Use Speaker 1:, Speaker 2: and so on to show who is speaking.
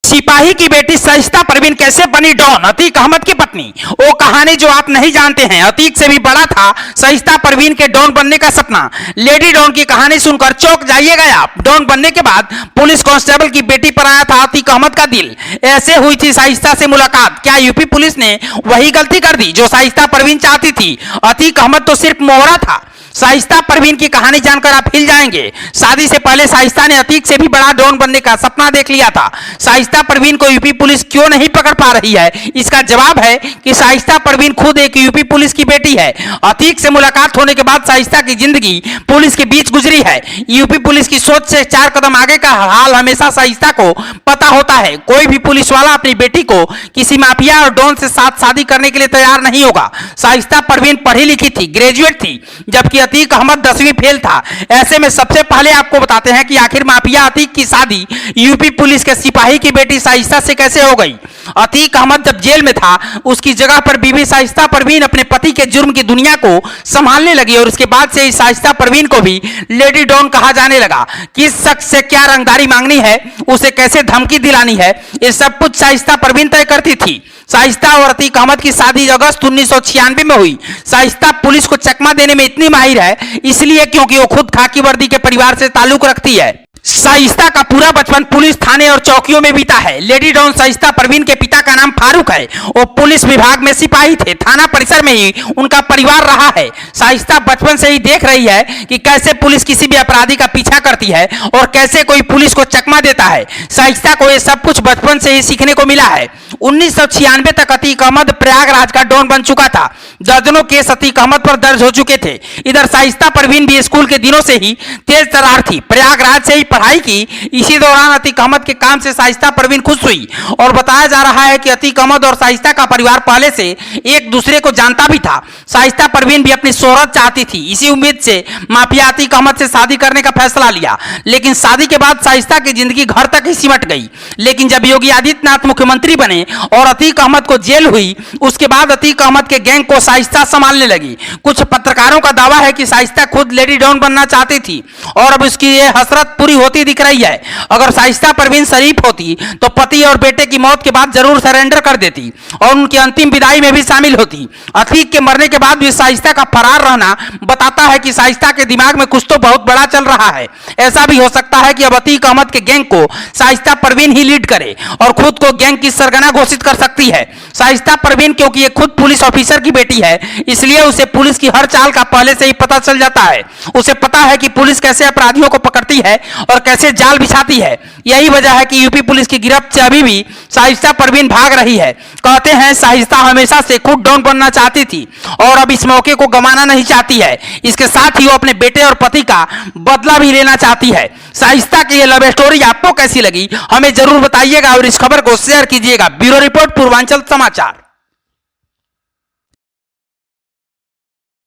Speaker 1: सिपाही की बेटी शाइस्ता परवीन कैसे बनी डॉन, अतीक अहमद की पत्नी। वो कहानी जो आप नहीं जानते हैं, अतीक से भी बड़ा था शाइस्ता परवीन के डॉन बनने का सपना। लेडी डॉन की कहानी सुनकर चौंक जाइएगा आप। डॉन बनने के बाद पुलिस कांस्टेबल की बेटी पर आया था अतीक अहमद का दिल। ऐसे हुई थी शाइस्ता से मुलाकात। क्या यूपी पुलिस ने वही गलती कर दी जो शाइस्ता परवीन चाहती थी? अतीक अहमद तो सिर्फ मोहरा था। शाइस्ता परवीन की कहानी जानकर आप हिल जाएंगे। शादी से पहले शाइस्ता ने अतीक से भी बड़ा डॉन बनने का सपना देख लिया था। शाइस्ता परवीन को यूपी पुलिस क्यों नहीं पकड़ पा रही है, इसका जवाब है कि शाइस्ता परवीन खुद एक यूपी पुलिस की बेटी है। अतीक से मुलाकात होने के बाद शाइस्ता की जिंदगी पुलिस के बीच गुजरी है। यूपी पुलिस की सोच से 4 कदम आगे का हाल हमेशा शाइस्ता को पता होता है। कोई भी पुलिस वाला अपनी बेटी को किसी माफिया और डॉन से साथ शादी करने के लिए तैयार नहीं होगा। शाइस्ता परवीन पढ़ी लिखी थी, ग्रेजुएट थी, जबकि अतीक अहमद 10वीं फेल था। ऐसे में सबसे पहले आपको बताते हैं कि आखिर माफिया अतीक की शादी यूपी पुलिस के सिपाही की बेटी शाइस्ता से कैसे हो गई। अतीक अहमद जब जेल में था, उसकी जगह पर बीबी शाइस्ता परवीन अपने पति के जुर्म की दुनिया को संभालने लगी और उसके बाद से शाइस्ता परवीन को भी लेडी डॉन कहा जाने लगा। किस शख्स से क्या रंगदारी मांगनी है, उसे कैसे धमकी दिलानी है, ये सब कुछ शाइस्ता परवीन तय करती थी। शाइस्ता और अतीक अहमद की शादी अगस्त 1996 में हुई। शाइस्ता पुलिस को चकमा देने में इतनी माहिर है इसलिए क्योंकि वो खुद खाकी वर्दी के परिवार से ताल्लुक रखती है। शाइस्ता का पूरा बचपन पुलिस थाने और चौकियों में बीता है। लेडी डॉन शाइस्ता परवीन के पिता का नाम फारूक है। वो पुलिस विभाग में सिपाही थे। थाना परिसर में ही उनका परिवार रहा है। शाइस्ता बचपन से ही देख रही है कि कैसे पुलिस किसी भी अपराधी का पीछा करती है और कैसे कोई पुलिस को चकमा देता है। शाइस्ता को यह सब कुछ बचपन से ही सीखने को मिला है। 1996 तक अतीक अहमद प्रयागराज का डॉन बन चुका था। दर्जनों केस अतीक अहमद पर दर्ज हो चुके थे। इधर शाइस्ता परवीन भी स्कूल के दिनों से ही तेज तर्रार थी। प्रयागराज से ही पढ़ाई की। इसी दौरान अतीक अहमद के काम से शाइस्ता परवीन खुश हुई और बताया जा रहा है कि अतीक अहमद और शाइस्ता का परिवार पहले से एक दूसरे को जानता भी था। शाइस्ता परवीन भी अपनी शोहरत चाहती थी। इसी उम्मीद से माफिया अतीक अहमद से शादी करने का फैसला लिया। लेकिन शादी के बाद शाइस्ता की जिंदगी घर तक ही सिमट गई। लेकिन जब योगी आदित्यनाथ मुख्यमंत्री बने और अतीक अहमद को जेल हुई, उसके बाद अतीक अहमद के गैंग को शाइस्ता संभालने लगी। कुछ पत्रकारों का दावा है कि शाइस्ता खुद लेडी डॉन बनना चाहती थी और अब उसकी ये हसरत पूरी होती दिख रही है। अगर शाइस्ता परवीन शरीफ होती तो पति और बेटे की मौत के बाद जरूर सरेंडर कर देती और उनकी अंतिम विदाई में भी शामिल होती। अतीक के मरने के बाद भी शाइस्ता का फरार रहना बताता है कि शाइस्ता के दिमाग में कुछ तो बहुत बड़ा चल रहा है। ऐसा भी हो सकता है कि अब अतीक अहमद के गैंग को शाइस्ता परवीन ही लीड करे और खुद को गैंग की सरगना घोषित कर सकती है। शाइस्ता परवीन क्योंकि ये खुद पुलिस ऑफिसर की बेटी है, इसलिए उसे पुलिस की हर चाल का पहले से ही पता चल जाता है। उसे पता है कि पुलिस कैसे अपराधियों को पकड़ती है और कैसे जाल बिछाती है। यही वजह है कि यूपी पुलिस की गिरफ्त से अभी भी शाइस्ता परवीन भाग रही है। कहते हैं शाइस्ता हमेशा से खुद डॉन बनना चाहती थी और अब इस मौके को गंवाना नहीं चाहती है। इसके साथ ही वो अपने बेटे और पति का बदला भी लेना चाहती है। शाइस्ता की ये लव स्टोरी आपको कैसी लगी, हमें जरूर बताइएगा और इस खबर को शेयर कीजिएगा। ब्यूरो रिपोर्ट, पूर्वांचल समाचार।